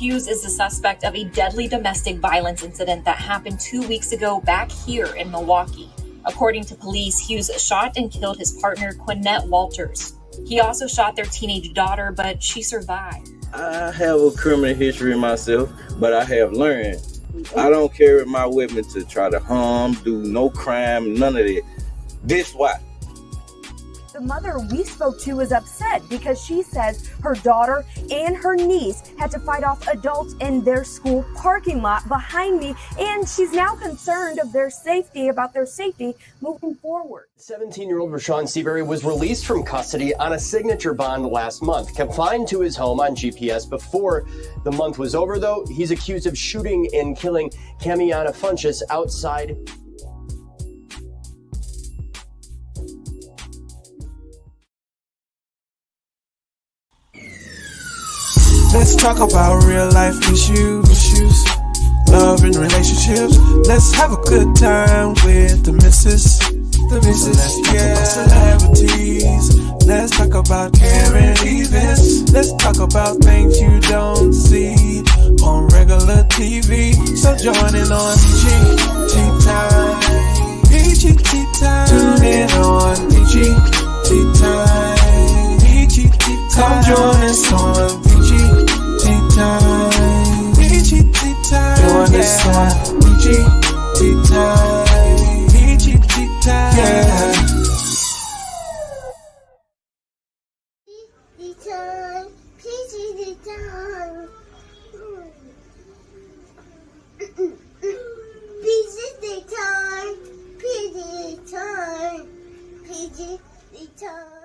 Hughes is the suspect of a deadly domestic violence incident that happened 2 weeks ago back here in Milwaukee. According to police, Hughes shot and killed his partner, Quinette Walters. He also shot their teenage daughter, but she survived. I have a criminal history myself, but I have learned I don't carry my weapon to try to harm, do no crime, none of that. This why. The mother we spoke to was upset because she says her daughter and her niece had to fight off adults in their school parking lot behind me, and she's now concerned of about their safety moving forward. 17-year-old Rashawn Seabury was released from custody on a signature bond last month. Confined to his home on GPS before the month was over, though, he's accused of shooting and killing Camiana Funchess outside. Let's talk about real life issues, love and relationships. Let's have a good time with the missus. Let's talk about celebrities. Let's talk about caring events. Let's talk about things you don't see on regular TV. So join in on PG Time. PG Time. Tune in on PG Time. PG Time. Come join us on PG Time. PG Time. Join us on PG Time. PG Time. Yeah. PG Time. PG Time. PG Time. PG Time.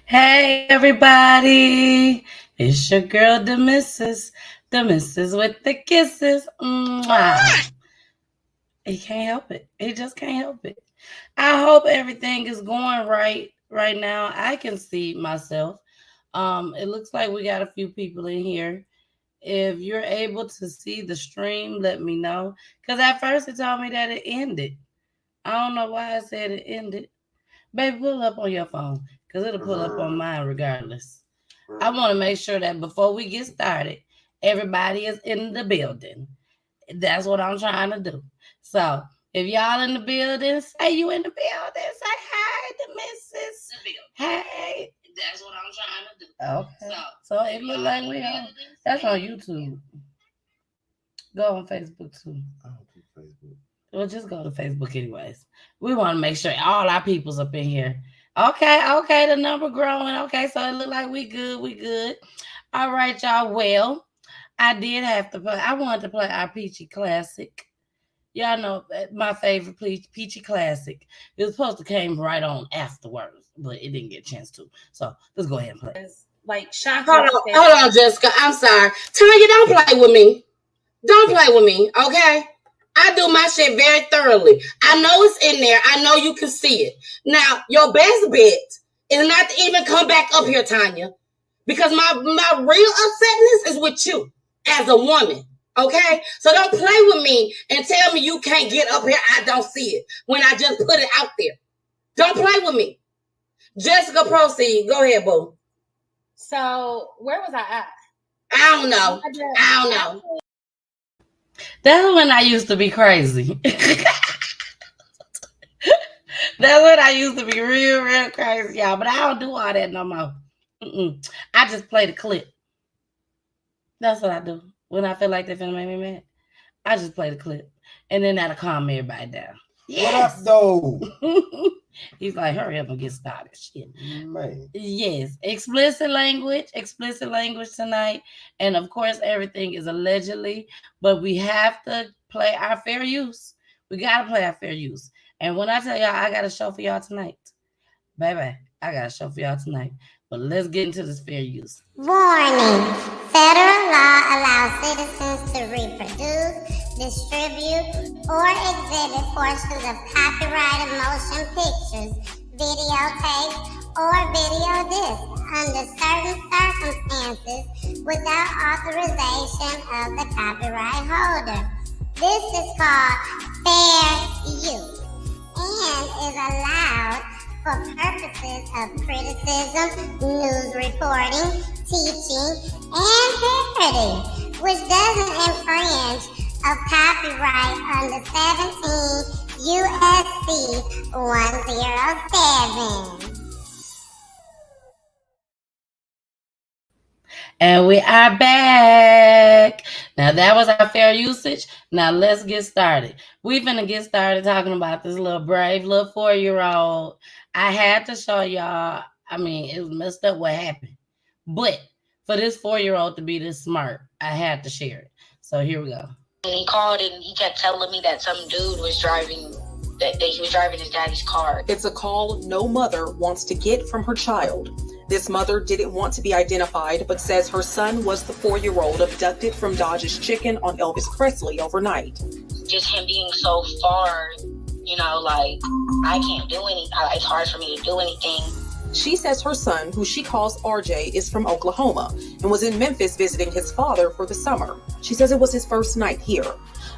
Hey everybody, it's your girl, the missus with the kisses. Mwah. He can't help it. He just can't help it. I hope everything is going right now. I can see myself. It looks like we got a few people in here. If you're able to see the stream, let me know. Because at first it told me that it ended. I don't know why it said it ended. Baby, pull up on your phone. Because it'll pull up on mine regardless. I want to make sure that before we get started, everybody is in the building. That's what I'm trying to do. So, if y'all in the building, say you in the building. Say, hey, the missus. Hey. That's what I'm trying to do. Okay. So it looks like we on. That's on YouTube. Go on Facebook, too. I don't do Facebook. Well, just go to Facebook anyways. We want to make sure all our people's up in here. Okay, the number growing. Okay, so it look like we good. All right, y'all. Well, I did have to play. I wanted to play our Peachy Classic. Y'all know my favorite Peachy Classic. It was supposed to came right on afterwards, but it didn't get a chance to. So let's go ahead and play. Like, shock. Hold on, Jessica. I'm sorry. Tanya, don't play with me. Don't play with me, okay? I do my shit very thoroughly. I know it's in there. I know you can see it. Now, your best bet is not to even come back up here, Tanya, because my real upsetness is with you as a woman, okay? So don't play with me and tell me you can't get up here. I don't see it when I just put it out there. Don't play with me. Jessica, proceed. Go ahead, boo. So, where was I at? I don't know. That's when I used to be crazy. That's when I used to be real crazy, y'all. But I don't do all that no more. I just play the clip. That's what I do. When I feel like they're finna make me mad, I just play the clip. And then that'll calm everybody down. Yes. What up, though? He's like, hurry up and get started. Shit. Man. Yes. Explicit language tonight. And of course, everything is allegedly, but we have to play our fair use. We got to play our fair use. And when I tell y'all, I got a show for y'all tonight. Baby, I got a show for y'all tonight. But let's get into this fair use. Warning. Federal law allows citizens to reproduce, distribute, or exhibit portions of copyrighted motion pictures, videotapes, or video discs under certain circumstances without authorization of the copyright holder. This is called fair use and is allowed for purposes of criticism, news reporting, teaching, and parody. which doesn't infringe of copyright under 17 USC 107. And we are back. Now that was our fair usage. Now let's get started. We finna get started talking about this little brave little 4-year-old. I had to show y'all. I mean, it was messed up what happened. But for this 4-year-old to be this smart, I had to share it. So here we go. And he called and he kept telling me that some dude was driving, that he was driving his daddy's car. It's a call no mother wants to get from her child. This mother didn't want to be identified, but says her son was the 4-year-old abducted from Dodge's Chicken on Elvis Presley overnight. Just him being so far, you know, like, I can't do anything. It's hard for me to do anything. She says her son, who she calls RJ, is from Oklahoma and was in Memphis visiting his father for the summer. She says it was his first night here.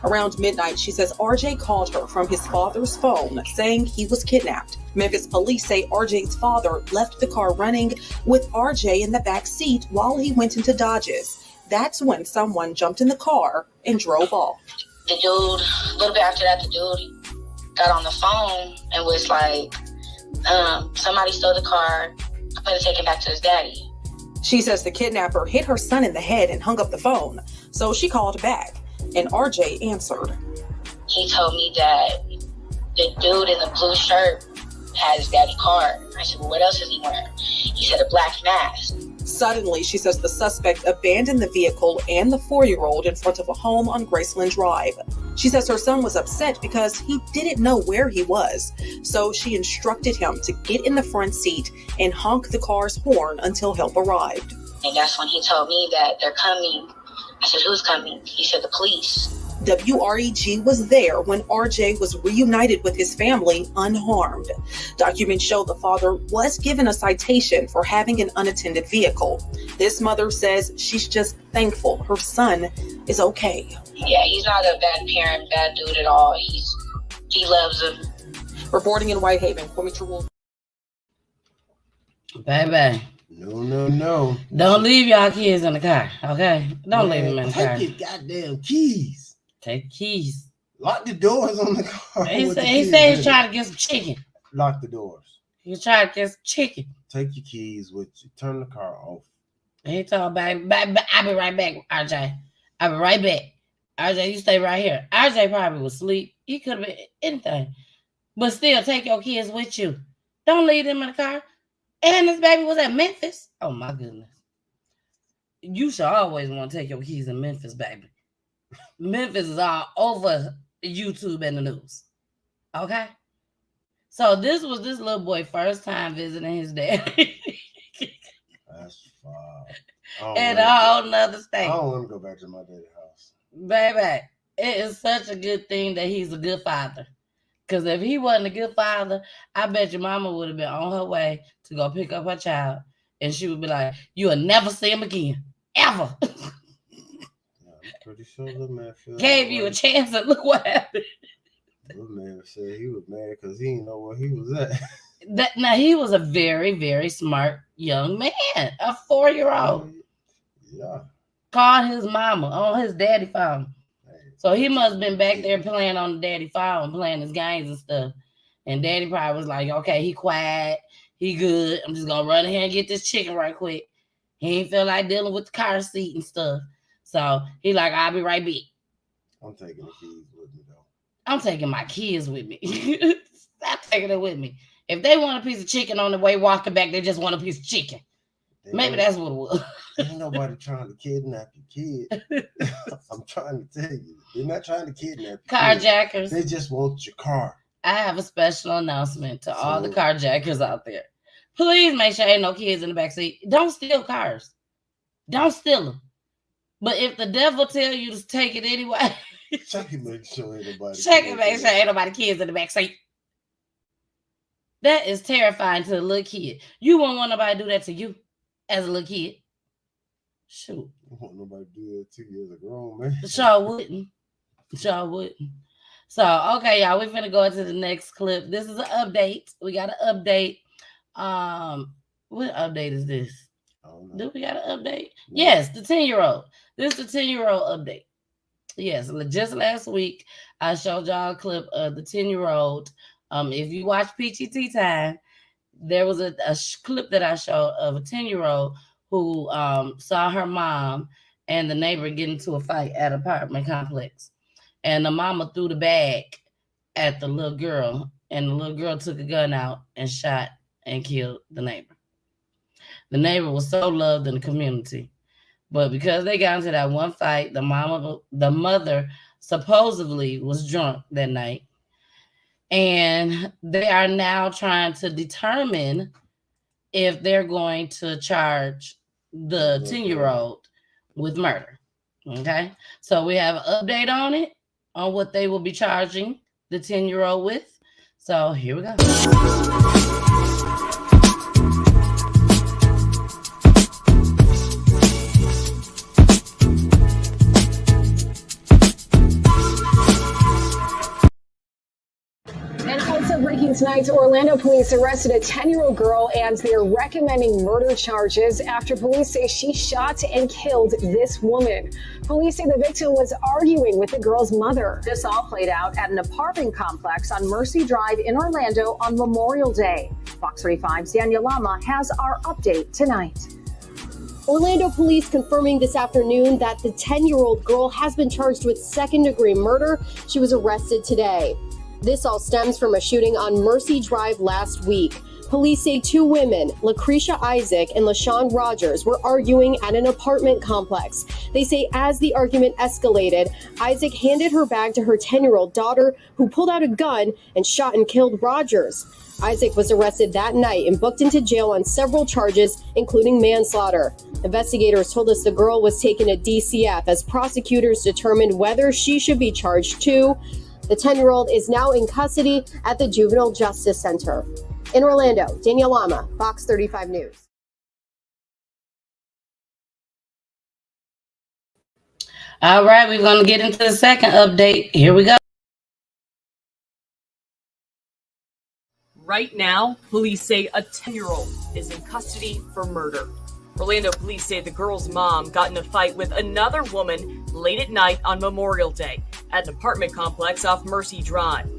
Around midnight, she says RJ called her from his father's phone saying he was kidnapped. Memphis police say RJ's father left the car running with RJ in the back seat while he went into Dodge's. That's when someone jumped in the car and drove off. The dude, a little bit after that, the dude got on the phone and was like, somebody stole the car. I'm going to take it back to his daddy. She says the kidnapper hit her son in the head and hung up the phone. So she called back and RJ answered. He told me that the dude in the blue shirt had his daddy's car. I said, well, what else is he wearing? He said a black mask. Suddenly, she says the suspect abandoned the vehicle and the 4-year-old in front of a home on Graceland Drive. She says her son was upset because he didn't know where he was. So she instructed him to get in the front seat and honk the car's horn until help arrived. And that's when he told me that they're coming. I said, who's coming? He said, the police. WREG was there when RJ was reunited with his family unharmed. Documents show the father was given a citation for having an unattended vehicle. This mother says she's just thankful her son is okay. Yeah, he's not a bad parent, bad dude at all. He loves him. Reporting in Whitehaven, Kwame Trewell. Baby. No. Don't leave y'all kids in the car, okay? Don't leave them in the car. Take your goddamn keys. Take the keys. Lock the doors on the car. He said he's trying to get some chicken. Lock the doors. He's trying to get some chicken. Take your keys with you. Turn the car off. He told baby, I'll be right back, RJ. I'll be right back. RJ, you stay right here. RJ probably was asleep. He could have been anything. But still, take your kids with you. Don't leave them in the car. And this baby was at Memphis. Oh, my goodness. You should always want to take your keys in Memphis, baby. Memphis is all over YouTube and the news. Okay? So this was this little boy first time visiting his dad. That's fine. In a whole nother state. I don't want to go back to my daddy's house. Baby, it is such a good thing that he's a good father. Because if he wasn't a good father, I bet your mama would have been on her way to go pick up her child. And she would be like, you'll never see him again. Ever. Pretty sure the man gave you a chance and look what happened. The man said he was mad because he didn't know where he was at. Now he was a very, very smart young man, a 4-year-old. Yeah. Called his mama on his daddy phone. So he must have been back there playing on the daddy phone, playing his games and stuff. And daddy probably was like, okay, he quiet, he good. I'm just gonna run in here and get this chicken right quick. He ain't feel like dealing with the car seat and stuff. So he like, I'll be right back. I'm taking the keys with me though. I'm taking my kids with me. Stop taking it with me. If they want a piece of chicken on the way walking back, they just want a piece of chicken. Maybe that's what it was. Ain't nobody trying to kidnap your kid. I'm trying to tell you. They're not trying to kidnap you. Carjackers. They just want your car. I have a special announcement to all the carjackers out there. Please make sure ain't no kids in the back seat. Don't steal cars. Don't steal them. But if the devil tell you to take it anyway, check and make sure ain't nobody. Check and make sure ain't nobody kids in the back seat. That is terrifying to a little kid. You won't want nobody to do that to you as a little kid. Shoot. I want nobody to do that to you as a grown man. Sure wouldn't. Sure wouldn't. So, okay, y'all, we're finna go into the next clip. This is an update. We got an update. What update is this? Do we got an update? No. Yes, the 10-year-old. This is the 10-year-old update. Yes, just last week I showed y'all a clip of the 10-year-old. If you watch PGT Time, there was a clip that I showed of a 10-year-old who saw her mom and the neighbor get into a fight at an apartment complex. And the mama threw the bag at the little girl, and the little girl took a gun out and shot and killed the neighbor. The neighbor was so loved in the community. But because they got into that one fight, the mother supposedly was drunk that night. And they are now trying to determine if they're going to charge the 10-year-old with murder. Okay? So we have an update on it, on what they will be charging the 10-year-old with. So here we go. Breaking tonight, Orlando police arrested a 10-year-old girl and they're recommending murder charges after police say she shot and killed this woman. Police say the victim was arguing with the girl's mother. This all played out at an apartment complex on Mercy Drive in Orlando on Memorial Day. Fox 35's Daniel Lama has our update tonight. Orlando police confirming this afternoon that the 10-year-old girl has been charged with second-degree murder. She was arrested today. This all stems from a shooting on Mercy Drive last week. Police say two women, Lucretia Isaac and LaShawn Rogers, were arguing at an apartment complex. They say as the argument escalated, Isaac handed her bag to her 10-year-old daughter, who pulled out a gun and shot and killed Rogers. Isaac was arrested that night and booked into jail on several charges, including manslaughter. Investigators told us the girl was taken to DCF as prosecutors determined whether she should be charged too. The 10-year-old is now in custody at the Juvenile Justice Center. In Orlando, Danielle Lama, Fox 35 News. All right, we're going to get into the second update. Here we go. Right now, police say a 10-year-old is in custody for murder. Orlando police say the girl's mom got in a fight with another woman late at night on Memorial Day at an apartment complex off Mercy Drive.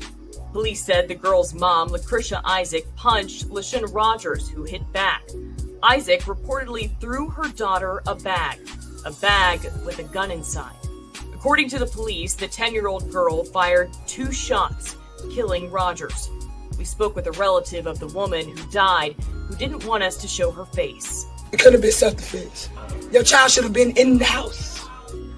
Police said the girl's mom, Lucretia Isaac, punched LaShawn Rogers, who hit back. Isaac reportedly threw her daughter a bag with a gun inside. According to the police, the 10-year-old girl fired 2 shots, killing Rogers. We spoke with a relative of the woman who died, who didn't want us to show her face. It could have been self-defense. Your child should have been in the house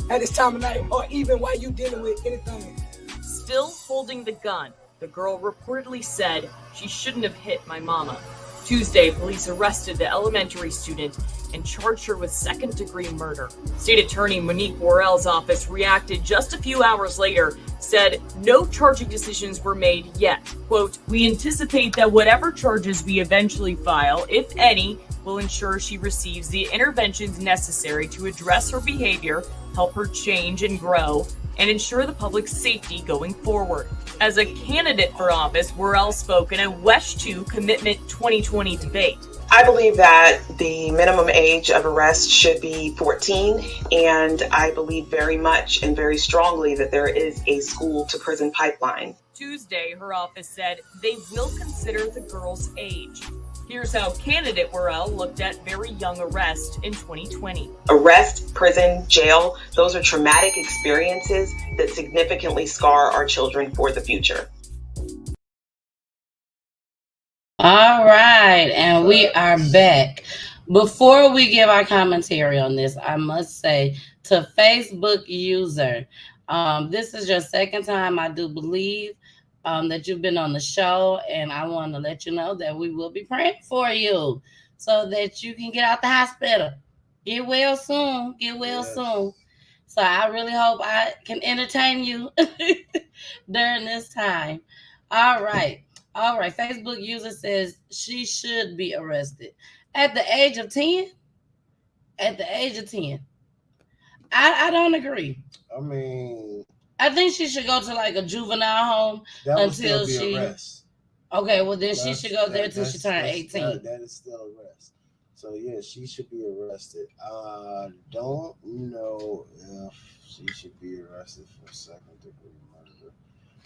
at this time of night, or even while you dealing with anything. Still holding the gun, the girl reportedly said, "She shouldn't have hit my mama." Tuesday, police arrested the elementary student and charged her with second-degree murder. State Attorney Monique Worrell's office reacted just a few hours later, said no charging decisions were made yet. Quote, "We anticipate that whatever charges we eventually file, if any, will ensure she receives the interventions necessary to address her behavior, help her change and grow, and ensure the public's safety going forward." As a candidate for office, Worrell spoke in a WESH 2 Commitment 2020 debate. I believe that the minimum age of arrest should be 14, and I believe very much and very strongly that there is a school to prison pipeline. Tuesday, her office said they will consider the girl's age. Here's how candidate Worrell looked at very young arrest in 2020. Arrest, prison, jail, those are traumatic experiences that significantly scar our children for the future. All right, and we are back. Before we give our commentary on this, I must say to Facebook user, this is your second time, I do believe, that you've been on the show, and I want to let you know that we will be praying for you so that you can get out the hospital. Get well soon. Get well soon. So I really hope I can entertain you during this time. All right. Facebook user says she should be arrested at the age of 10. At the age of 10. I don't agree. I mean, I think she should go to like a juvenile home until she. Arrest. Okay, well then she should go there until she turns 18. That is still arrest. So yeah, she should be arrested. Don't know if she should be arrested for second degree murder.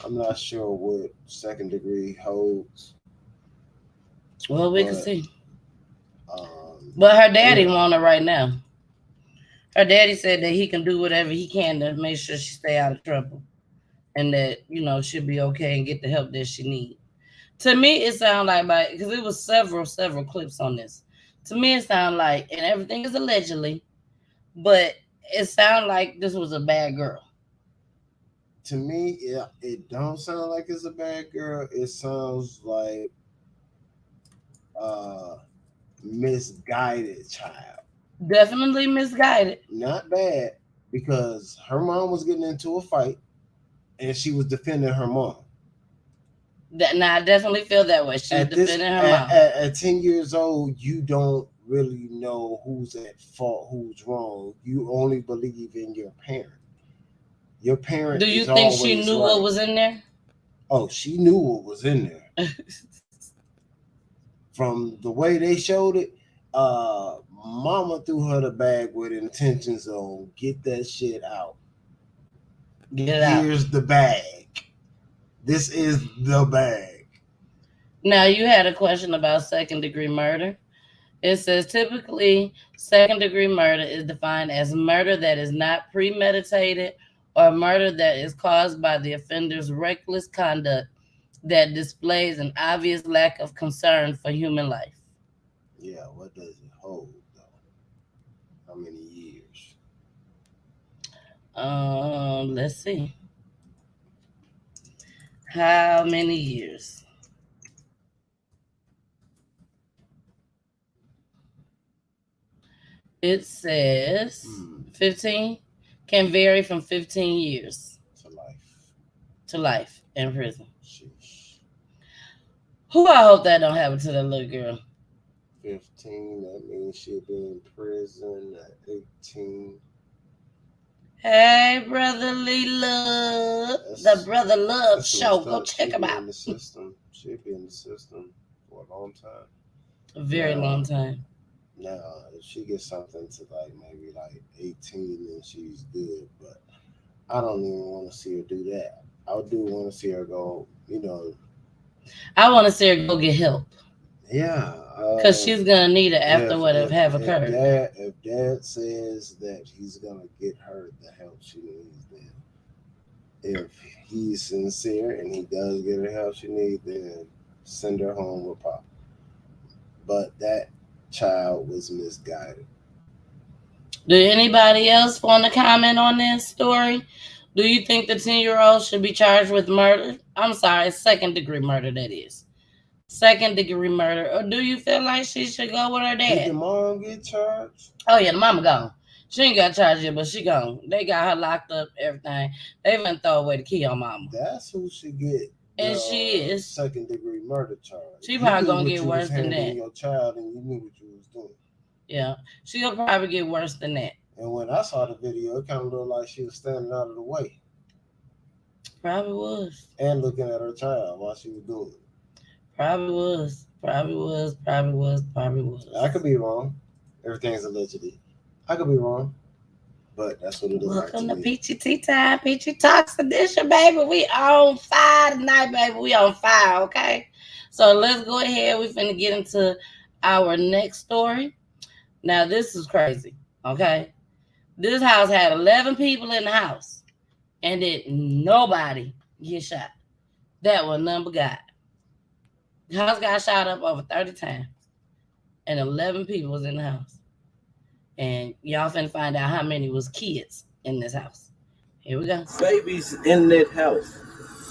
I'm not sure what second degree holds. Well, we can see. But her daddy want her right now. Her daddy said that he can do whatever he can to make sure she stay out of trouble, and that she'll be okay and get the help that she needs. To me, it sounds like, because it was several clips on this. To me, it sounds like, and everything is allegedly, but it sounds like this was a bad girl. To me, yeah, it don't sound like it's a bad girl. It sounds like misguided child. Definitely misguided. Not bad, because her mom was getting into a fight and she was defending her mom. I definitely feel that way. She was defending her mom. At 10 years old, you don't really know who's at fault, who's wrong. You only believe in your parent. Your parent. Do you think she knew what was in there? Oh, she knew what was in there. From the way they showed it, mama threw her the bag with intentions on get that shit out. Here's the bag. This is the bag. Now, you had a question about second degree murder. It says typically second degree murder is defined as murder that is not premeditated or murder that is caused by the offender's reckless conduct that displays an obvious lack of concern for human life. Yeah, what does it hold, though? How many years? Let's see. How many years? It says 15. Can vary from 15 years to life in prison. Sheesh. Who I hope that don't happen to that little girl. 15, that means she'll be in prison at 18. Hey, Brotherly Love. The Brother Love Show. Go check him out. She'll be in the system for a long time. A very long time. Now, if she gets something to maybe 18, then she's good. But I don't even want to see her do that. I do want to see her go, I want to see her go get help. Yeah. Because she's going to need it after what have occurred. If Dad says that he's going to get her the help she needs, then if he's sincere and he does get her help she needs, then send her home with Pop. But that child was misguided. Do anybody else want to comment on this story? Do you think the 10-year-old should be charged with murder? I'm sorry, second degree murder, that is. Second degree murder. Or do you feel like she should go with her dad? Did the mom get charged? Oh, yeah, the mama gone. She ain't got charged yet, but she gone. They got her locked up, everything. They even throw away the key on mama. That's who should get and she is second degree murder charge. She probably gonna get worse than that. Your child and you knew what you was doing. Yeah, she'll probably get worse than that. And when I saw the video, it kind of looked like she was standing out of the way. Probably was. And looking at her child while she was doing it. Probably was. I could be wrong. Everything's allegedly. I could be wrong. But that's what it is. Welcome to Peachy Tea Time, Peachy Talks edition, baby. We on fire tonight, baby. We on fire, okay? So let's go ahead. We finna get into our next story. Now, this is crazy, okay? This house had 11 people in the house, and didn't nobody get shot. That was number God. The house got shot up over 30 times, and 11 people was in the house. And y'all finna find out how many was kids in this house. Here we go. Babies in that house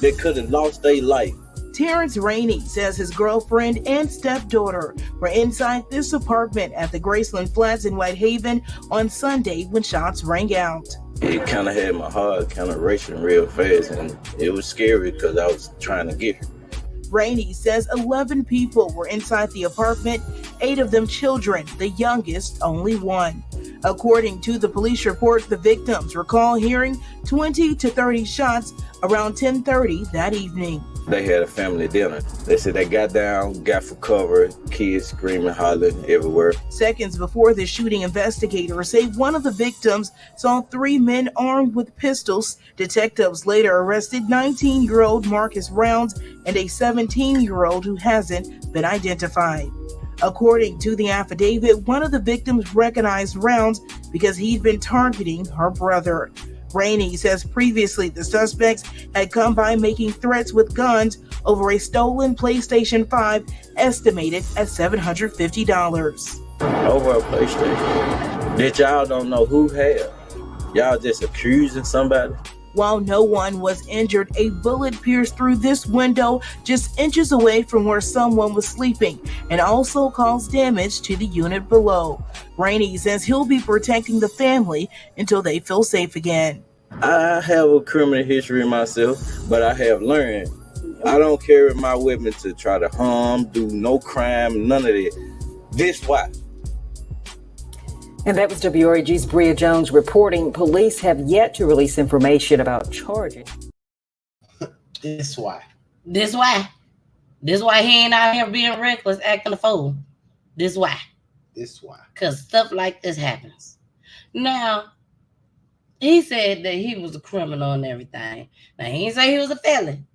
that could have lost their life. Terrence Rainey says his girlfriend and stepdaughter were inside this apartment at the Graceland Flats in Whitehaven on Sunday when shots rang out. It kind of had my heart kind of racing real fast, and it was scary because I was trying to get her. Rainey says 11 people were inside the apartment, 8 of them children, the youngest only 1. According to the police report, the victims recall hearing 20 to 30 shots around 10:30 that evening. They had a family dinner. They said they got down, got for cover, kids screaming, hollering everywhere. Seconds before the shooting, investigators say one of the victims saw 3 men armed with pistols. Detectives later arrested 19-year-old Marcus Rounds and a 17-year-old who hasn't been identified. According to the affidavit, one of the victims recognized Rounds because he'd been targeting her brother. Rainey says previously the suspects had come by making threats with guns over a stolen PlayStation 5 estimated at $750. Over a PlayStation that y'all don't know who had. Y'all just accusing somebody. While no one was injured, a bullet pierced through this window just inches away from where someone was sleeping and also caused damage to the unit below. Rainey says he'll be protecting the family until they feel safe again. I have a criminal history myself, but I have learned I don't carry my weapon to try to harm, do no crime, none of that. This why. And that was WRAG's Bria Jones reporting police have yet to release information about charges. This why. This why. This why he ain't out here being reckless, acting a fool. This why. This why. Because stuff like this happens. Now, he said that he was a criminal and everything. Now, he didn't say he was a felon,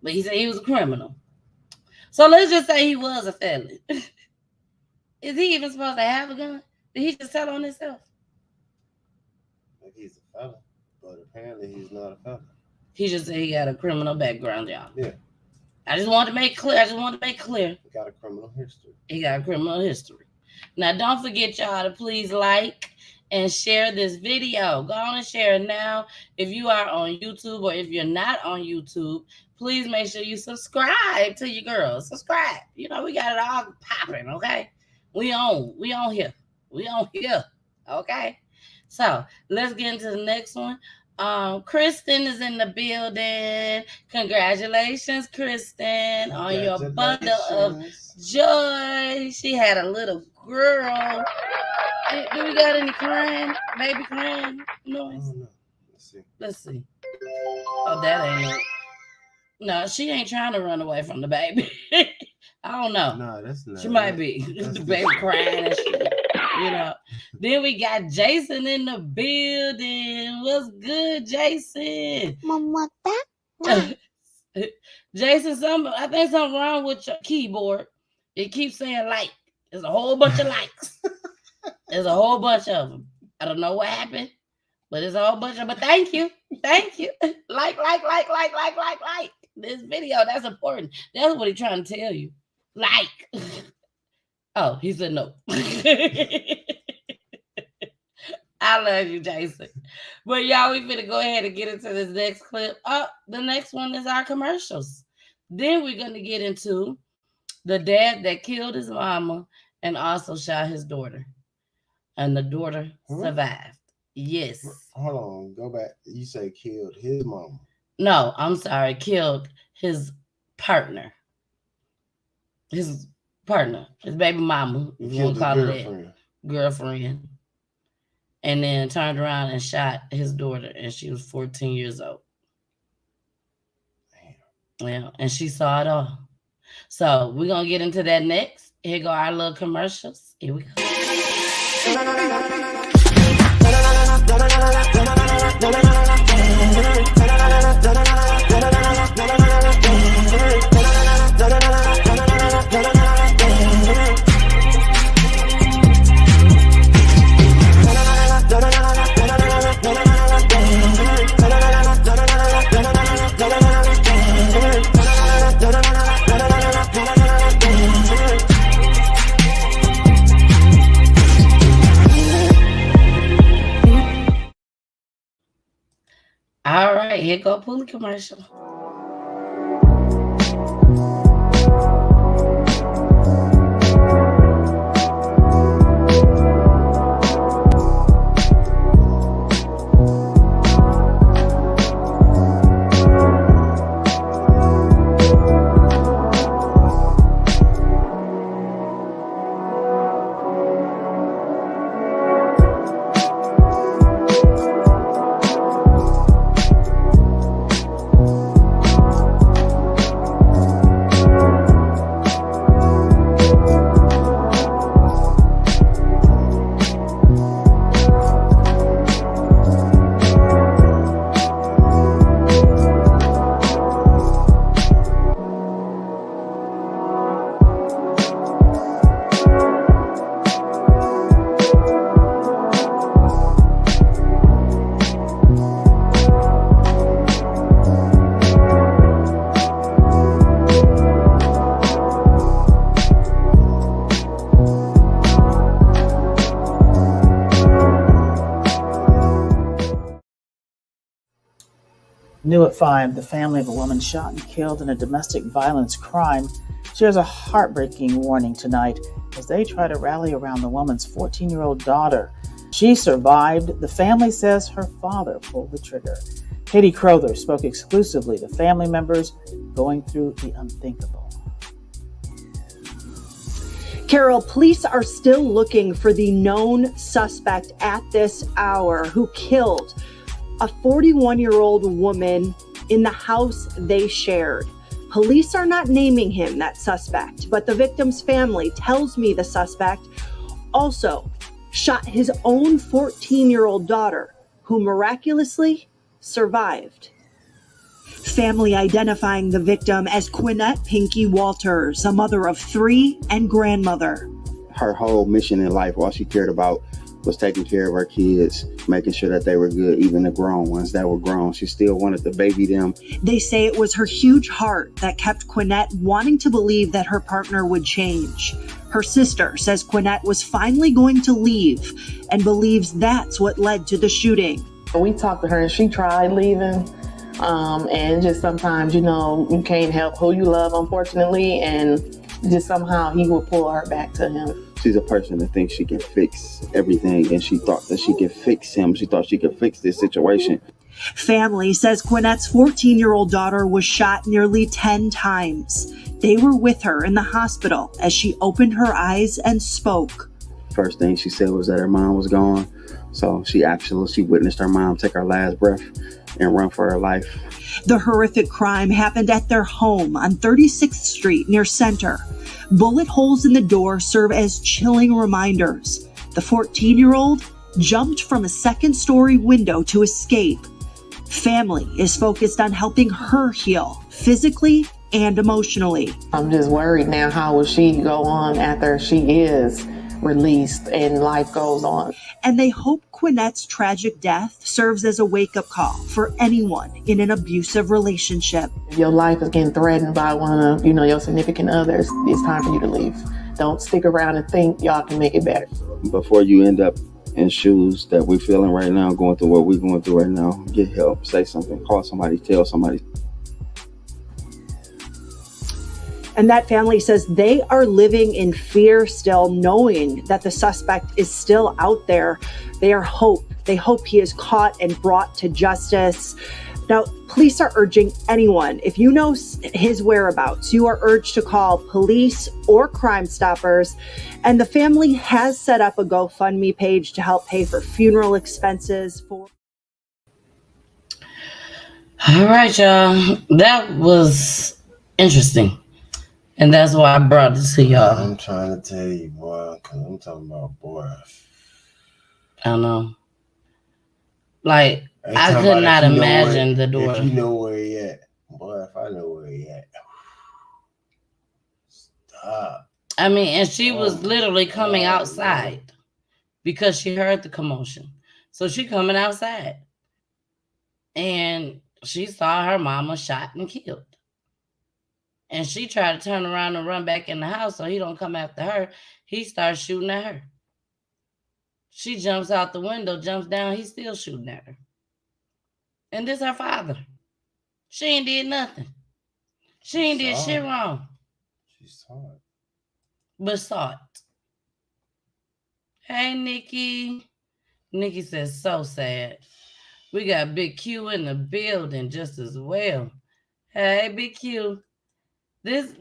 but he said he was a criminal. So let's just say he was a felon. Is he even supposed to have a gun? Did he just tell on himself? Maybe he's a felon, but apparently he's not a felon. He just said he got a criminal background, y'all. Yeah. I just wanted to make clear. He got a criminal history. He got a criminal history. Now, don't forget, y'all, to please like and share this video. Go on and share it now. If you are on YouTube or if you're not on YouTube, please make sure you subscribe to your girls. Subscribe. You know, we got it all popping, okay? We on here. We on here. Okay. So let's get into the next one. Kristen is in the building. Congratulations, Kristen, on your bundle of joy. She had a little girl. Hey, do we got any crying? Baby crying noise? Let's see. Oh, that ain't it. No, she ain't trying to run away from the baby. I don't know. No, that's not. She might be. The baby crying and shit. You know. Then we got Jason in the building. What's good, Jason? Mama, Jason, I think something wrong with your keyboard. It keeps saying like. There's a whole bunch of likes. There's a whole bunch of them. I don't know what happened, but there's a whole bunch of them. But thank you. Thank you. Like this video. That's important. That's what he's trying to tell you. Like. Oh, he said no. I love you, Jason. But y'all, we finna go ahead and get into this next clip. Oh, the next one is our commercials. Then we're gonna get into the dad that killed his mama and also shot his daughter. And the daughter survived. Yes. Hold on, go back. You say killed his mama. No, I'm sorry, killed his partner. His baby mama, if you want to call it that. Girlfriend. And then turned around and shot his daughter, and she was 14 years old. Damn. Yeah, and she saw it all. So we're going to get into that next. Here go our little commercials. Here we go. All right, here go Poolie commercial. New at 5, the family of a woman shot and killed in a domestic violence crime shares a heartbreaking warning tonight as they try to rally around the woman's 14-year-old daughter. She survived. The family says her father pulled the trigger. Katie Crowther spoke exclusively to family members going through the unthinkable. Carol, police are still looking for the known suspect at this hour who killed a 41-year-old woman in the house they shared. Police are not naming him that suspect, but the victim's family tells me the suspect also shot his own 14-year-old daughter, who miraculously survived. Family identifying the victim as Quinette Pinky Walters, a mother of 3 and grandmother. Her whole mission in life, all she cared about was taking care of her kids, making sure that they were good, even the grown ones that were grown. She still wanted to baby them. They say it was her huge heart that kept Quinette wanting to believe that her partner would change. Her sister says Quinette was finally going to leave and believes that's what led to the shooting. We talked to her and she tried leaving. And just sometimes, you can't help who you love, unfortunately, and just somehow he will pull her back to him. She's a person that thinks she can fix everything, and she thought that she could fix him. She thought she could fix this situation. Family says Quinette's 14-year-old daughter was shot nearly 10 times. They were with her in the hospital as she opened her eyes and spoke. First thing she said was that her mom was gone. So she witnessed her mom take her last breath and run for her life. The horrific crime happened at their home on 36th Street near Center. Bullet holes in the door serve as chilling reminders. The 14-year-old jumped from a second-story window to escape. Family is focused on helping her heal physically and emotionally. I'm just worried now, how will she go on after she is released and life goes on. And they hope Quinette's tragic death serves as a wake-up call for anyone in an abusive relationship. If your life is getting threatened by one of, your significant others, it's time for you to leave. Don't stick around and think y'all can make it better. Before you end up in shoes that we're feeling right now, going through what we're going through right now, get help, say something, call somebody, tell somebody. And that family says they are living in fear still, knowing that the suspect is still out there. They hope he is caught and brought to justice. Now, police are urging anyone, if you know his whereabouts, you are urged to call police or Crime Stoppers. And the family has set up a GoFundMe page to help pay for funeral expenses for. All right, y'all. That was interesting. And that's why I brought this to y'all. I'm trying to tell you, boy, because I'm talking about, boy. I know. Like, I could not imagine the door. If you know where he at, boy, if I know where he at. Stop. I mean, and she was literally coming outside because she heard the commotion. So she coming outside. And she saw her mama shot and killed. And she tried to turn around and run back in the house so he don't come after her. He starts shooting at her. She jumps out the window, jumps down. He's still shooting at her. And this her father. She ain't did nothing. She ain't did shit wrong. She saw it. But saw it. Hey, Nikki. Nikki says, so sad. We got Big Q in the building just as well. Hey, Big Q. This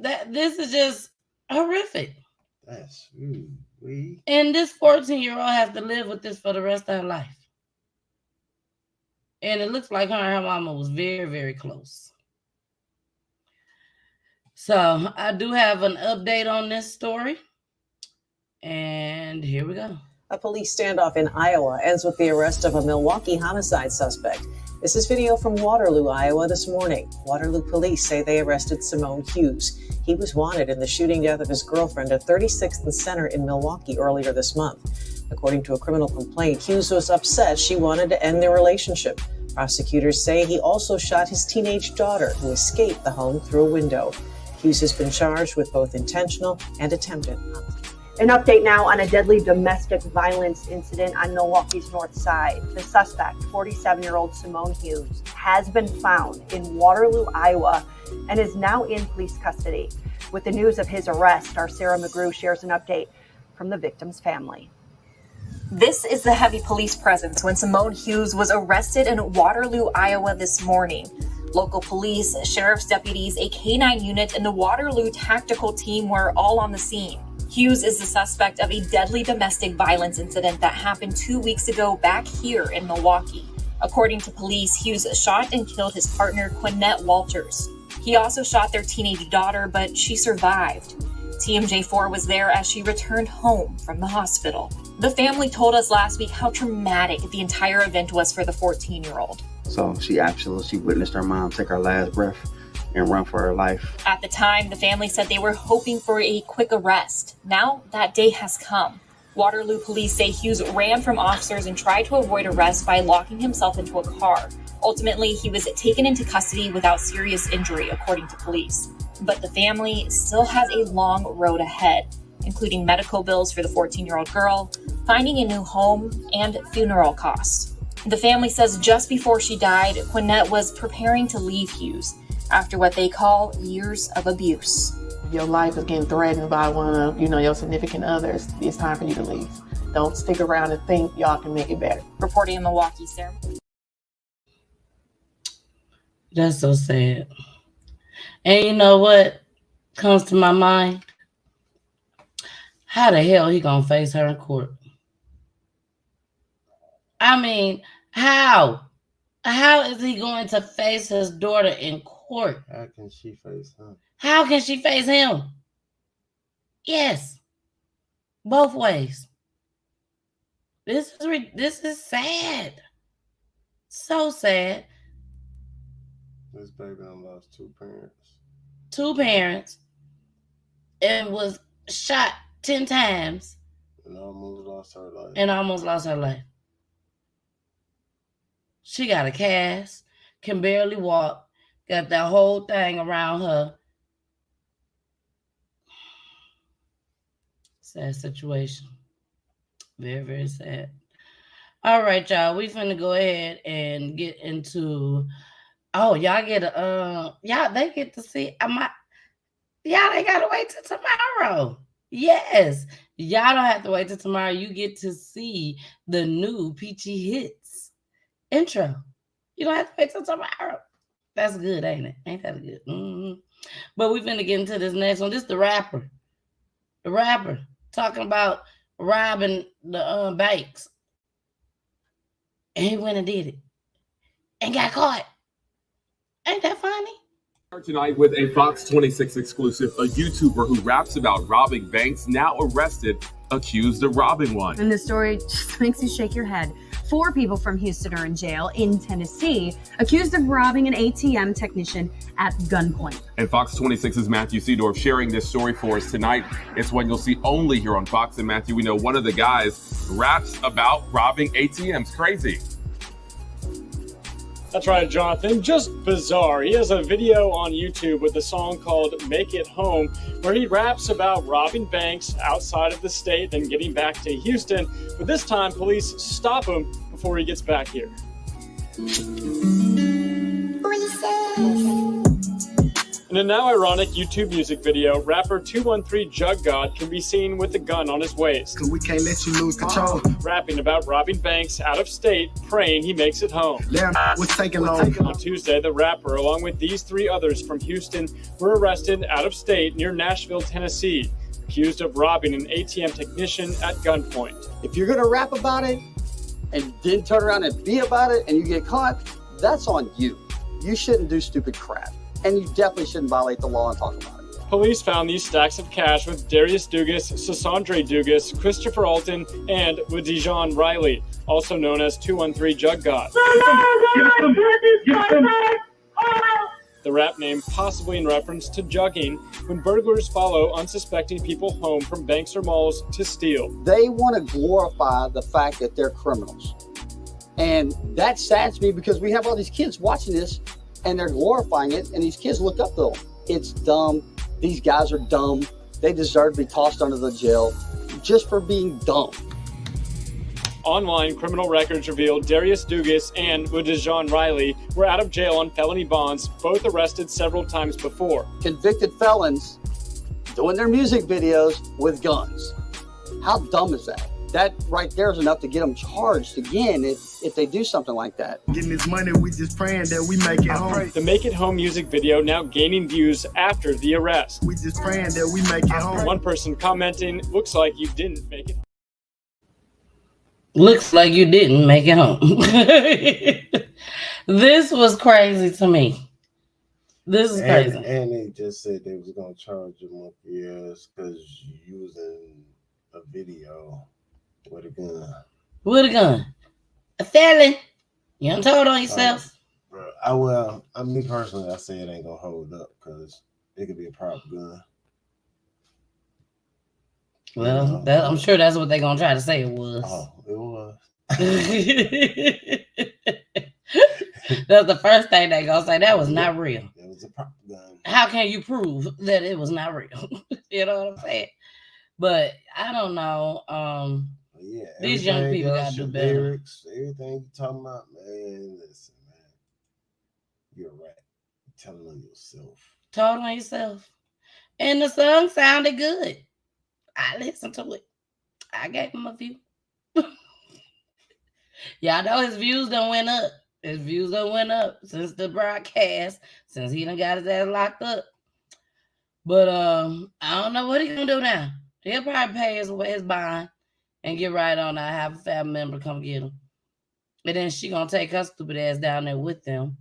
is just horrific. That's really. And this 14-year-old has to live with this for the rest of her life. And it looks like her and her mama was very, very close. So I do have an update on this story. And here we go. A police standoff in Iowa ends with the arrest of a Milwaukee homicide suspect. This is video from Waterloo, Iowa this morning. Waterloo police say they arrested Simone Hughes. He was wanted in the shooting death of his girlfriend at 36th and Center in Milwaukee earlier this month. According to a criminal complaint, Hughes was upset she wanted to end their relationship. Prosecutors say he also shot his teenage daughter, who escaped the home through a window. Hughes has been charged with both intentional and attempted homicide. An update now on a deadly domestic violence incident on Milwaukee's north side. The suspect, 47-year-old Simone Hughes, has been found in Waterloo, Iowa, and is now in police custody. With the news of his arrest, our Sarah McGrew shares an update from the victim's family. This is the heavy police presence when Simone Hughes was arrested in Waterloo, Iowa this morning. Local police, sheriff's deputies, a K-9 unit, and the Waterloo tactical team were all on the scene. Hughes is the suspect of a deadly domestic violence incident that happened 2 weeks ago back here in Milwaukee. According to police, Hughes shot and killed his partner, Quinette Walters. He also shot their teenage daughter, but she survived. TMJ4 was there as she returned home from the hospital. The family told us last week how traumatic the entire event was for the 14-year-old. So she witnessed her mom take her last breath and run for her life. At the time, the family said they were hoping for a quick arrest. Now that day has come. Waterloo police say Hughes ran from officers and tried to avoid arrest by locking himself into a car. Ultimately, he was taken into custody without serious injury, according to police. But the family still has a long road ahead, including medical bills for the 14-year-old girl, finding a new home, and funeral costs. The family says just before she died, Quinette was preparing to leave Hughes after what they call years of abuse. Your life is getting threatened by one of, your significant others. It's time for you to leave. Don't stick around and think y'all can make it better. Reporting in Milwaukee, Sarah. That's so sad. And you know what comes to my mind? How the hell he gonna face her in court? I mean, how? How is he going to face his daughter in court? How can she face him? How can she face him? Yes. Both ways. This is sad. So sad. This baby done lost two parents. Two parents. And was shot 10 times. And almost lost her life. She got a cast, can barely walk, got that whole thing around her. Sad situation. Very, very sad. All right, y'all. We finna go ahead and get into. Oh, y'all get a they get to see. They gotta wait till tomorrow. Yes, y'all don't have to wait till tomorrow. You get to see the new Peachy Hits intro. You don't have to wait till tomorrow. That's good, ain't it? Ain't that good? Mm-hmm. But we finna get into this next one. This is the rapper. The rapper talking about robbing the banks. And he went and did it. And got caught. Ain't that funny? Tonight with a Fox 26 exclusive, a YouTuber who raps about robbing banks now arrested, accused of robbing one. And the story just makes you shake your head. 4 people from Houston are in jail in Tennessee, accused of robbing an ATM technician at gunpoint. And Fox 26's Matthew Seedorf sharing this story for us tonight. It's one you'll see only here on Fox. And Matthew, we know one of the guys raps about robbing ATMs. Crazy. That's right, Jonathan. Just bizarre. He has a video on YouTube with a song called Make It Home, where he raps about robbing banks outside of the state and getting back to Houston. But this time, police stop him before he gets back here. In a now ironic YouTube music video, rapper 213 Jug God can be seen with a gun on his waist. Cause we can't let you lose control. Rapping about robbing banks out of state, praying he makes it home. What's taking long? On Tuesday, the rapper, along with these 3 others from Houston, were arrested out of state near Nashville, Tennessee, accused of robbing an ATM technician at gunpoint. If you're gonna rap about it and then turn around and be about it and you get caught, that's on you. You shouldn't do stupid crap. And you definitely shouldn't violate the law and talk about it. Police found these stacks of cash with Darius Dugas, Sassandre Dugas, Christopher Alton, and with Dijon Riley, also known as 213 Jug God. The rap name possibly in reference to jugging, when burglars follow unsuspecting people home from banks or malls to steal. They want to glorify the fact that they're criminals. And that saddens me because we have all these kids watching this and they're glorifying it, and these kids look up to them. It's dumb. These guys are dumb. They deserve to be tossed under the jail. just for being dumb. Online criminal records revealed Darius Dugas and Udejan Riley were out of jail on felony bonds, both arrested several times before. Convicted felons doing their music videos with guns. How dumb is that? That right there is enough to get them charged again if they do something like that. Getting this money, we just praying that we make it home. The Make It Home music video now gaining views after the arrest. We just praying that we make it home. One person commenting, "Looks like you didn't make it home." Looks like you didn't make it home. This was crazy to me. This is crazy. And they just said they was gonna charge him up years because using a video with a gun. With a gun. A felon. You done told on yourself. Bro, me personally, I say it ain't gonna hold up because it could be a prop gun. Well, I'm sure that's what they're gonna try to say it was. Oh, it was. That's the first thing they gonna say. That was not real. It was a prop gun. How can you prove that it was not real? You know what I'm saying? But I don't know. Yeah, These young people gotta do better. Lyrics, everything you talking about, man. Listen, man, you're right. You're telling on yourself. Told on yourself. And the song sounded good. I listened to it. I gave him a view. Y'all know his views done went up. His views done went up since the broadcast, since he done got his ass locked up. But I don't know what he gonna do now. He'll probably pay his bond and get right on that. Have a family member come get him. And then she gonna take her stupid ass down there with them.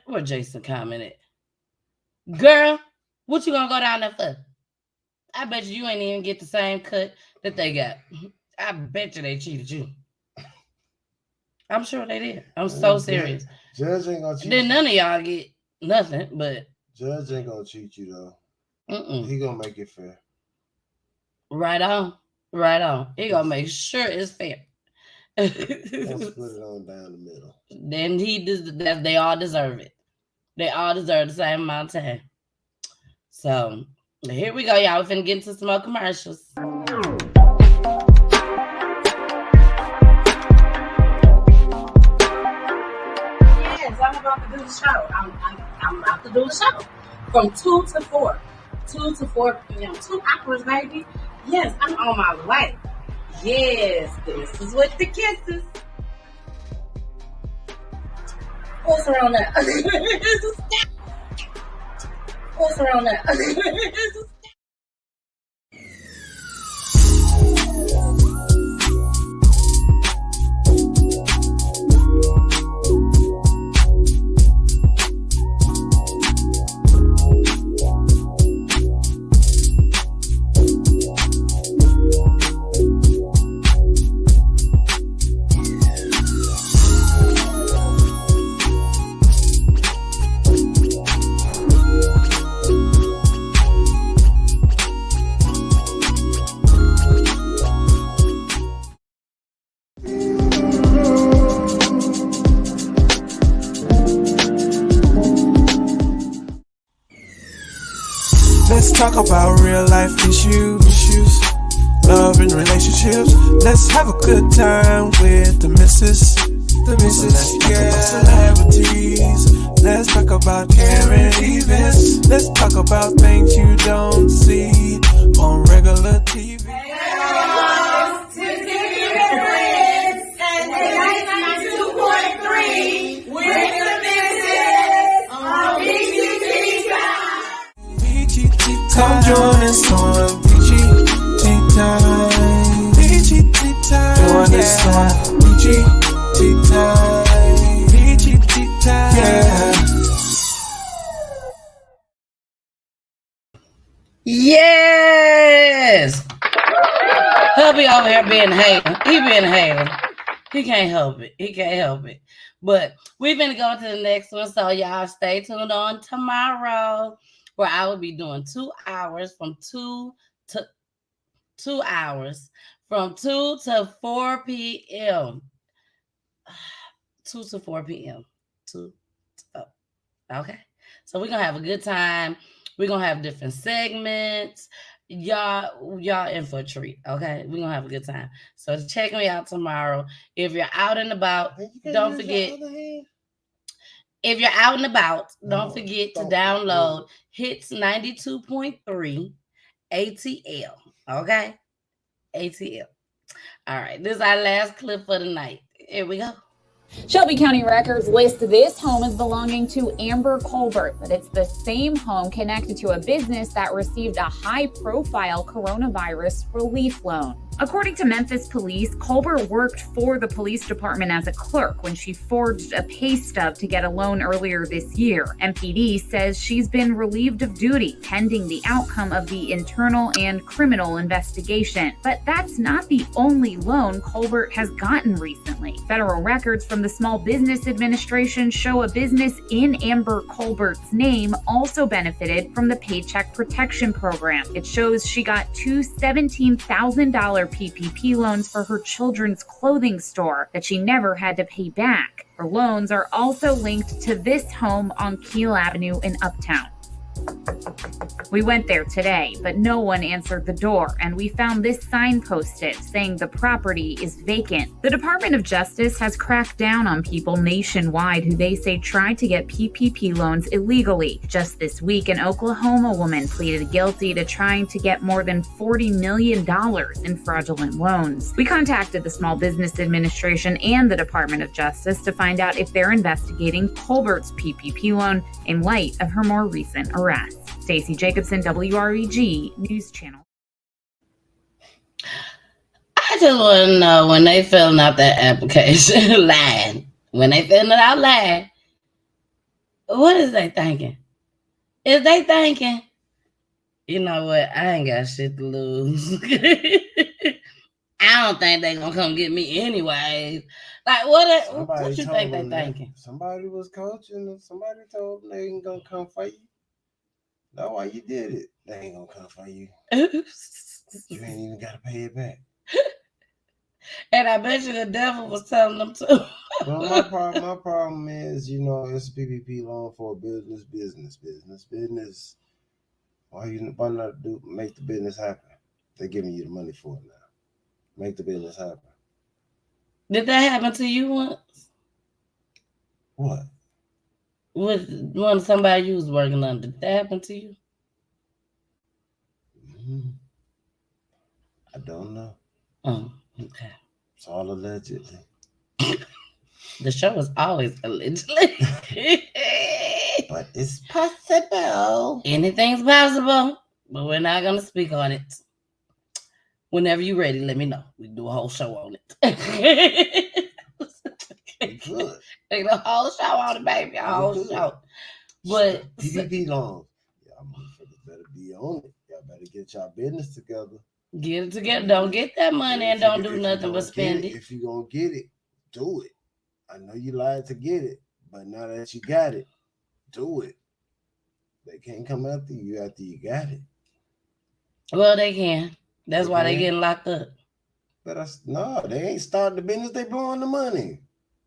Where Jason commented. Girl, what you gonna go down there for? I bet you ain't even get the same cut that they got. I bet you they cheated you. I'm sure they did. I'm so serious. Judge ain't gonna cheat. Then none of y'all get nothing, but Judge ain't gonna cheat you though. He gonna make it fair. Right on. Right on. He gonna make sure it's fair. Let's put it on down the middle. Then they all deserve it. They all deserve the same amount of time. So here we go, y'all. We're finna get into some more commercials. Yes, I'm about to do the show. I'm about to do the show from 2 to 4. 2 to 4 p.m. 2 hours, baby. Yes, I'm on my way. Yes, this is with the kisses. What's around that? What's around that? Let's talk about real life issues, love and relationships. Let's have a good time with the missus. Let's talk about celebrities. Let's talk about current events. Let's talk about things you don't see on regular TV. Come join us on VGT time. VGT time. Join us on VGT time. VGT time. Yes! Hubby over here being hating. He being hating. He can't help it. He can't help it. But we're going to go to the next one. So y'all stay tuned on tomorrow, where I will be doing 2 hours from 2 to 4 p.m. 2 to 4 p.m. Okay. So we're going to have a good time. We're gonna have different segments. Y'all in for a treat. Okay, we're gonna have a good time. So check me out tomorrow. If you're out and about, don't forget. If you're out and about, don't forget to download Hits 92.3 ATL. Okay? ATL. All right. This is our last clip for the night. Here we go. Shelby County records list this home as belonging to Amber Colbert, but it's the same home connected to a business that received a high-profile coronavirus relief loan. According to Memphis police, Colbert worked for the police department as a clerk when she forged a pay stub to get a loan earlier this year. MPD says she's been relieved of duty pending the outcome of the internal and criminal investigation. But that's not the only loan Colbert has gotten recently. Federal records from the Small Business Administration show a business in Amber Colbert's name also benefited from the Paycheck Protection Program. It shows she got two $17,000 PPP loans for her children's clothing store that she never had to pay back. Her loans are also linked to this home on Keel Avenue in Uptown. We went there today, but no one answered the door, and we found this sign posted saying the property is vacant. The Department of Justice has cracked down on people nationwide who they say tried to get PPP loans illegally. Just this week, an Oklahoma woman pleaded guilty to trying to get more than $40 million in fraudulent loans. We contacted the Small Business Administration and the Department of Justice to find out if they're investigating Colbert's PPP loan in light of her more recent arrest. Stacey Jacobson, WREG News Channel. I just want to know when they filling out that application line, when they filling it out line, what is they thinking? Is they thinking, you know what, I ain't got shit to lose. I don't think they gonna come get me anyways. Like what you think they thinking? Somebody was coaching and somebody told them they ain't gonna come for you. That's why you did it. They ain't gonna come for you. You ain't even gotta pay it back. And I bet you the devil was telling them to. Well, my problem is, it's a PPP loan for a business. Why not make the business happen? They're giving you the money for it now. Make the business happen. Did that happen to you once? What? When somebody you was working on, did that happen to you? I don't know. Oh, okay. It's all allegedly. The show is always allegedly. But it's possible. Anything's possible, but we're not going to speak on it. Whenever you're ready, let me know. We can do a whole show on it. Good. Make the whole show on it, baby. A whole show. But PPP loans. Y'all motherfuckers better be on it. Y'all better get y'all business together. Get it together. Don't get that money and don't do nothing but spend it. If you're going to get it, do it. I know you lied to get it, but now that you got it, do it. They can't come after you got it. Well, they can. That's why they getting locked up. But they ain't starting the business. They blowing the money.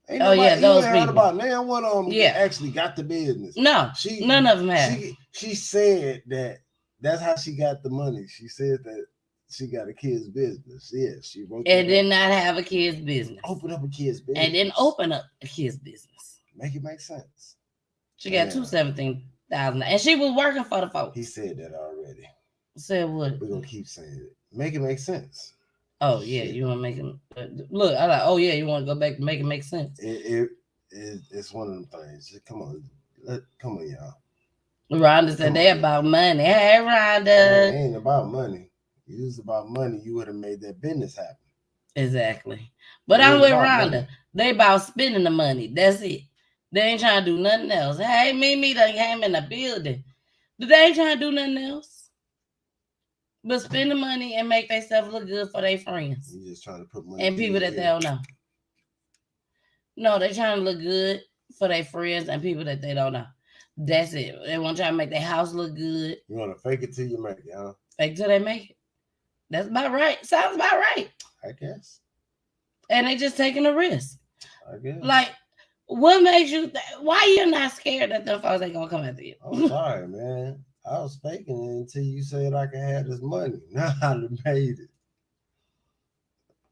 Ain't those people. Heard about now one of them actually got the business. No, none of them have. She said that's how she got the money. She said that she got a kid's business. Yeah, she wrote and did not have a kid's business. Open up a kid's business. And then open up a kid's business. Make it make sense. She got $17,000, and she was working for the folks. He said that already. Said what? We're gonna keep saying it. Make it make sense. Oh yeah, you want to make it look? I like. Oh yeah, you want to go back and make it make sense. It's one of them things. Just come on, y'all. Rhonda said they about money. Hey, Rhonda. It ain't about money. If it was about money, you would have made that business happen. Exactly. But I'm with Rhonda. Money. They about spending the money. That's it. They ain't trying to do nothing else. Hey, Mimi done came in the building. They ain't trying to do nothing else but spend the money and make themselves look good for their friends. You just trying to put money and people that they don't know. No, they trying to look good for their friends and people that they don't know. That's it. They want to try to make their house look good. You want to fake it till you make it, huh? Fake it till they make it. That's about right. Sounds about right. I guess. And they just taking a risk. I guess. Like, what makes you why you not scared that them folks ain't gonna come after you? I'm sorry, man. I was faking it until you said I could have this money. Now I done made it.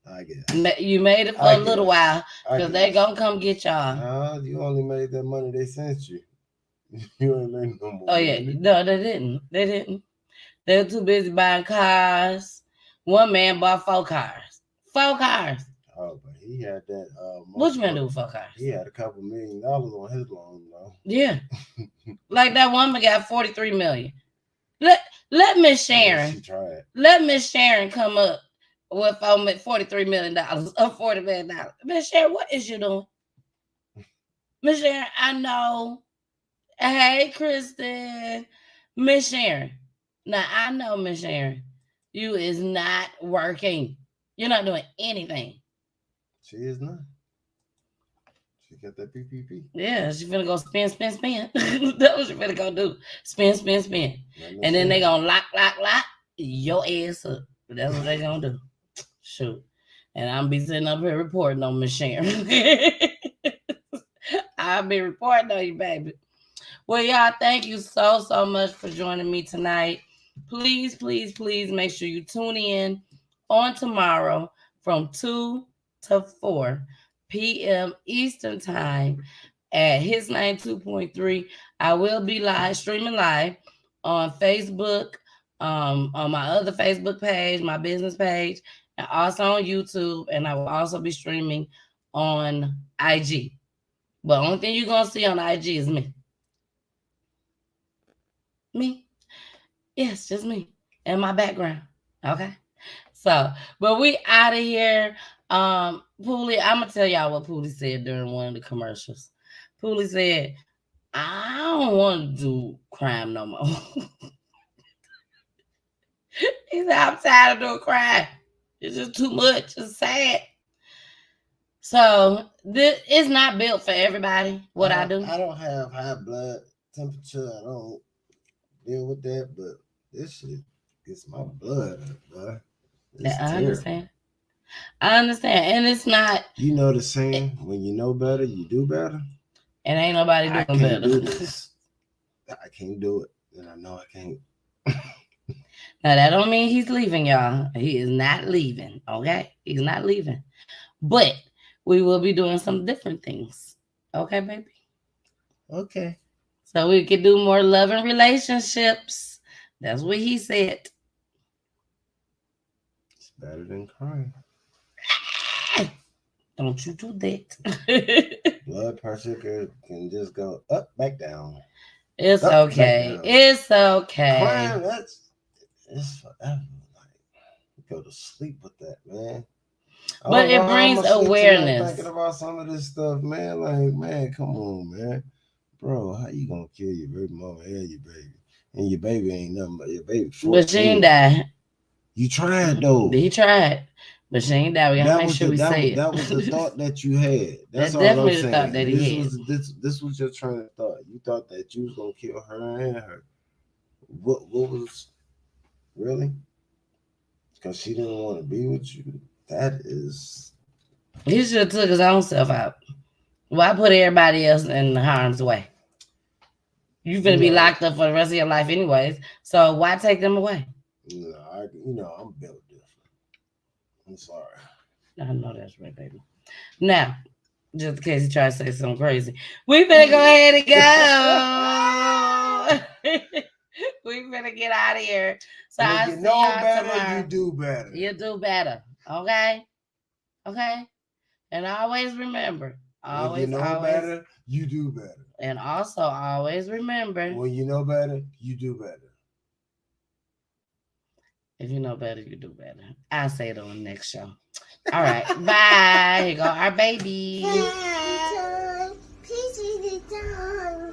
I guess. You made it for a little while because they gonna come get y'all. No, you only made that money they sent you. You ain't made no more. Oh yeah, money. no, they didn't. They didn't. They were too busy buying cars. One man bought 4 cars. 4 cars. Oh, but he had that. What you gonna do with 4 cars? He had a couple $1 million on his loan, though. Yeah, like that woman got 43 million. Let Miss Sharon. She tried. Let Miss Sharon come up with $43 million or $40 million. Miss Sharon, what is you doing? Miss Sharon, I know. Hey, Kristen. Miss Sharon. Now, I know, Miss Sharon, you is not working. You're not doing anything. She is not. She got that PPP. Yeah, she finna go spin. That's what she finna go do. Spin. And then they gonna lock your ass up. That's what they gonna do. Shoot. And I'm be sitting up here reporting on Miss Sharon. I'll be reporting on you, baby. Well, y'all, thank you so much for joining me tonight. Please make sure you tune in on tomorrow from 2 to 4 p.m. Eastern Time at His 92.3. I will be streaming live on Facebook, on my other Facebook page, my business page, and also on YouTube. And I will also be streaming on IG. But the only thing you're going to see on IG is me. Me. Yes, just me and my background. Okay. So, but we out of here. Poolie, I'm going to tell y'all what Poolie said during one of the commercials. Poolie said, I don't want to do crime no more. He said, I'm tired of doing crime. It's just too much. It's sad. So, this is not built for everybody, what I do. I don't have high blood temperature. I don't deal with that, but this shit gets my blood up, bro. I understand. And it's not. You know the saying, when you know better, you do better. And ain't nobody doing better. Do this. I can't do it. And I know I can't. Now, that don't mean he's leaving, y'all. He is not leaving, okay? He's not leaving. But we will be doing some different things. Okay, baby? Okay. So we can do more loving relationships. That's what he said. It's better than crying. Don't you do that. Blood pressure can just go up, back down. It's up, okay. It's okay. Crying, it's forever. Like, go to sleep with that, man. But it brings awareness. Thinking about some of this stuff, man. Like, man, come on, man. Bro, how you gonna kill your baby mama and your baby? And your baby ain't nothing but your baby. 14. But she ain't died. You tried, though. He tried. But she ain't died. We gotta make sure we say it. That was the thought that you had. That's all definitely I'm saying. The thought that he had. This was your train of thought. You thought that you was gonna kill her and her. What was really? Because she didn't want to be with you. That is. He should have took his own self out. Why put everybody else in harm's way? You're gonna be locked up for the rest of your life anyways. So why take them away? No, I'm built different. I'm sorry. I know that's right, baby. Now, just in case he tries to say something crazy, we finna go ahead and go. We finna get out of here. So when you know better, tomorrow. You do better. You do better. Okay? Okay? And always remember. When you know better, you do better. And also always remember. When you know better, you do better. If you know better, you do better. I'll say it on the next show. All right. Bye. Here go our baby. PG time.